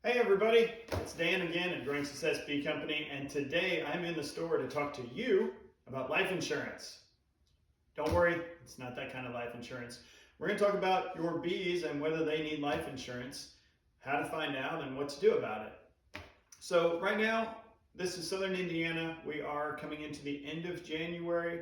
Hey everybody, it's Dan again at Growing Success Bee Company, and today I'm in the store to talk to you about life insurance. Don't worry, it's not that kind of life insurance. We're going to talk about your bees and whether they need life insurance, how to find out, and what to do about it. So right now, this is Southern Indiana. We are coming into the end of January.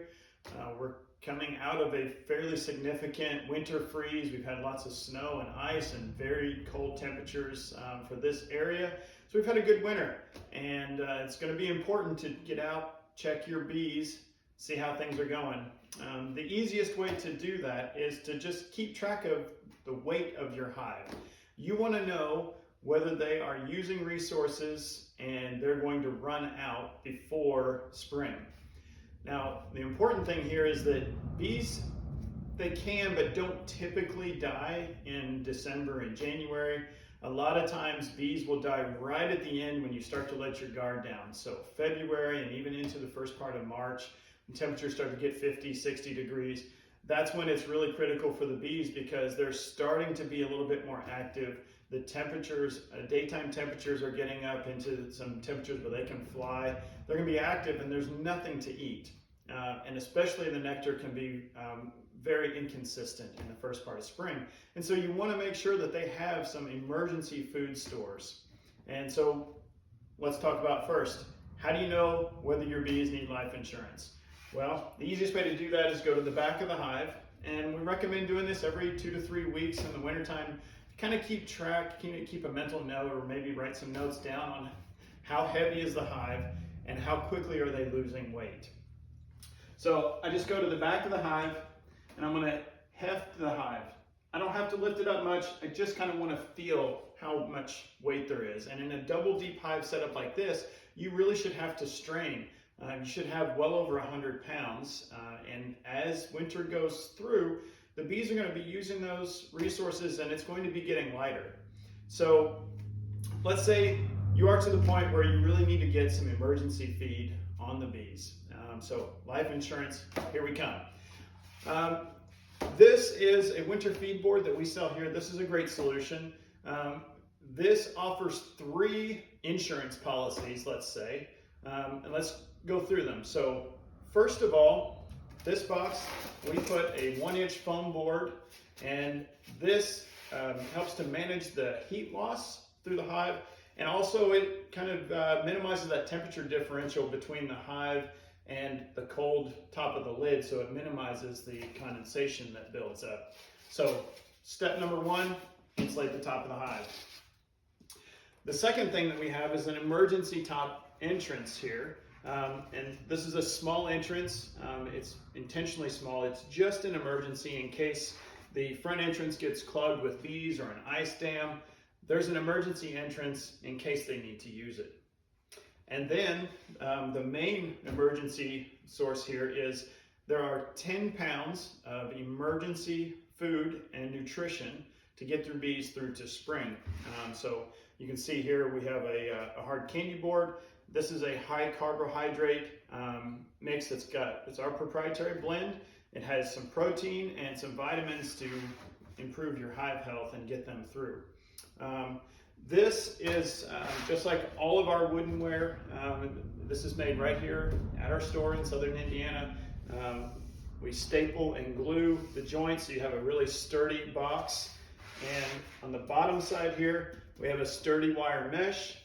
We're coming out of a fairly significant winter freeze. We've had lots of snow and ice and very cold temperatures for this area. So we've had a good winter, and it's going to be important to get out, check your bees, see how things are going. The easiest way to do that is to just keep track of the weight of your hive. You want to know whether they are using resources and they're going to run out before spring. Now, the important thing here is that bees, they can but don't typically die in December and January. A lot of times bees will die right at the end when you start to let your guard down. So February and even into the first part of March, when temperatures start to get 50, 60 degrees, that's when it's really critical for the bees because they're starting to be a little bit more active. The temperatures, daytime temperatures are getting up into some temperatures where they can fly. They're going to be active and there's nothing to eat. And especially the nectar can be very inconsistent in the first part of spring. And so you want to make sure that they have some emergency food stores. And so let's talk about first, how do you know whether your bees need life insurance? Well, the easiest way to do that is go to the back of the hive. And we recommend doing this every 2 to 3 weeks in the wintertime. Kind of keep track, keep a mental note or maybe write some notes down on how heavy is the hive and how quickly are they losing weight. So I just go to the back of the hive and I'm going to heft the hive. I don't have to lift it up much. I just kind of want to feel how much weight there is. And in a double deep hive setup like this, you really should have to strain. You should have well over 100 pounds. And as winter goes through, the bees are going to be using those resources and it's going to be getting lighter. So let's say you are to the point where you really need to get some emergency feed on the bees. So life insurance, here we come. This is a winter feed board that we sell here. This is a great solution. This offers 3 insurance policies, let's say, and let's go through them. So first of all, this box, we put a 1-inch foam board, and this helps to manage the heat loss through the hive, and also it kind of minimizes that temperature differential between the hive and the cold top of the lid, so it minimizes the condensation that builds up. So step number 1, insulate the top of the hive. The second thing that we have is an emergency top entrance here. And this is a small entrance. It's intentionally small. It's just an emergency in case the front entrance gets clogged with bees or an ice dam. There's an emergency entrance in case they need to use it. And then the main emergency source here is there are 10 pounds of emergency food and nutrition to get your bees through to spring. So you can see here we have a hard candy board. This is a high carbohydrate mix it's our proprietary blend. It has some protein and some vitamins to improve your hive health and get them through. This is just like all of our woodenware. This is made right here at our store in Southern Indiana. We staple and glue the joints so you have a really sturdy box. And on the bottom side here, we have a sturdy wire mesh.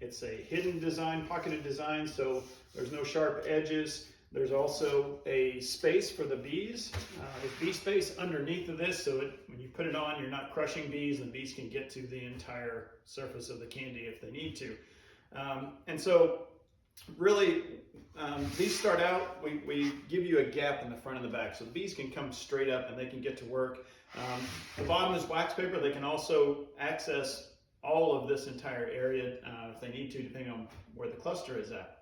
It's a hidden design, pocketed design, so there's no sharp edges. There's also a space for the bees. There's bee space underneath of this, so when you put it on, you're not crushing bees, and bees can get to the entire surface of the candy if they need to. And so really, these start out, we give you a gap in the front and the back, so the bees can come straight up and they can get to work. The bottom is wax paper. They can also access all of this entire area if they need to, depending on where the cluster is at.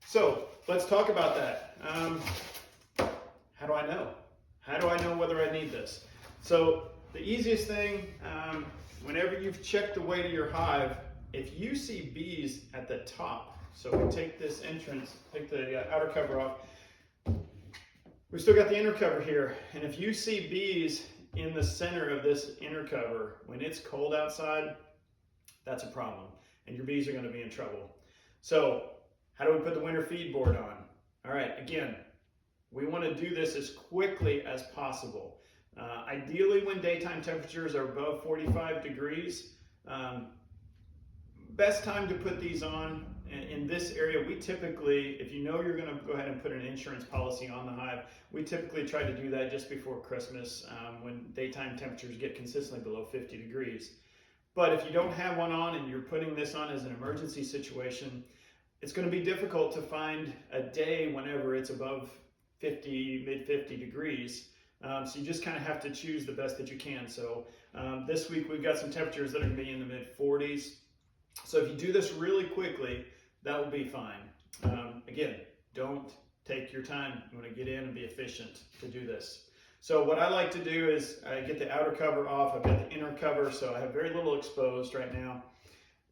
So let's talk about that. How do I know? How do I know whether I need this? So the easiest thing, whenever you've checked the weight of your hive, if you see bees at the top, so we take this entrance, take the outer cover off, we've still got the inner cover here, and if you see bees in the center of this inner cover, when it's cold outside, that's a problem, and your bees are going to be in trouble. So how do we put the winter feed board on? All right, again, we want to do this as quickly as possible. Ideally, when daytime temperatures are above 45 degrees, best time to put these on in this area, we typically, if you know you're going to go ahead and put an insurance policy on the hive, we typically try to do that just before Christmas when daytime temperatures get consistently below 50 degrees. But if you don't have one on and you're putting this on as an emergency situation, it's going to be difficult to find a day whenever it's above 50, mid 50 degrees. So you just kind of have to choose the best that you can. So this week we've got some temperatures that are going to be in the mid 40s. So if you do this really quickly, that will be fine. Again, don't take your time. You want to get in and be efficient to do this. So what I like to do is I get the outer cover off. I've got the inner cover, so I have very little exposed right now.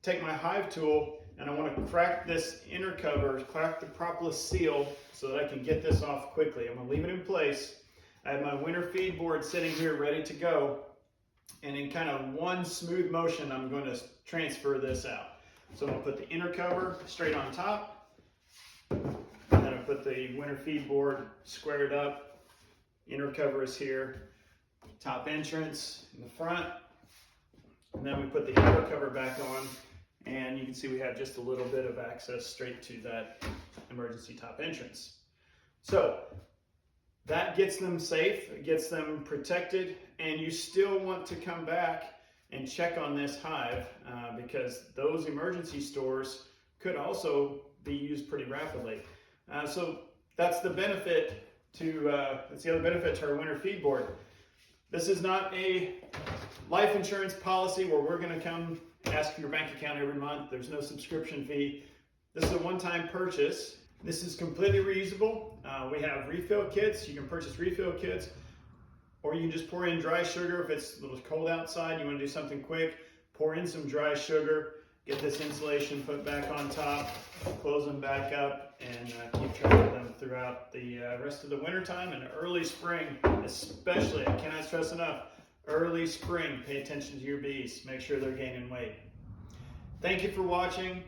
Take my hive tool and I want to crack this inner cover, crack the propolis seal so that I can get this off quickly. I'm going to leave it in place. I have my winter feed board sitting here ready to go. And in kind of one smooth motion, I'm going to transfer this out. So I'm going to put the inner cover straight on top. And then I put the winter feed board squared up. Inner cover is here. Top entrance in the front. And then we put the outer cover back on. And you can see we have just a little bit of access straight to that emergency top entrance. So that gets them safe, it gets them protected, and you still want to come back and check on this hive because those emergency stores could also be used pretty rapidly. So that's the benefit that's the other benefit to our winter feed board. This is not a life insurance policy where we're going to come ask for your bank account every month. There's no subscription fee. This is a one-time purchase. This is completely reusable. We have refill kits. You can purchase refill kits, or you can just pour in dry sugar. If it's a little cold outside, you want to do something quick, pour in some dry sugar, get this insulation put back on top, close them back up, and keep track of them throughout the rest of the winter time and early spring, especially. I cannot stress enough, early spring, pay attention to your bees. Make sure they're gaining weight. Thank you for watching.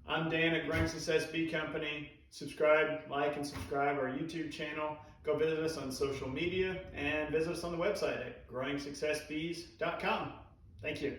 I'm Dan at Growing Success Bee Company. Subscribe, like, and subscribe our YouTube channel. Go visit us on social media and visit us on the website at growingsuccessbees.com. Thank you.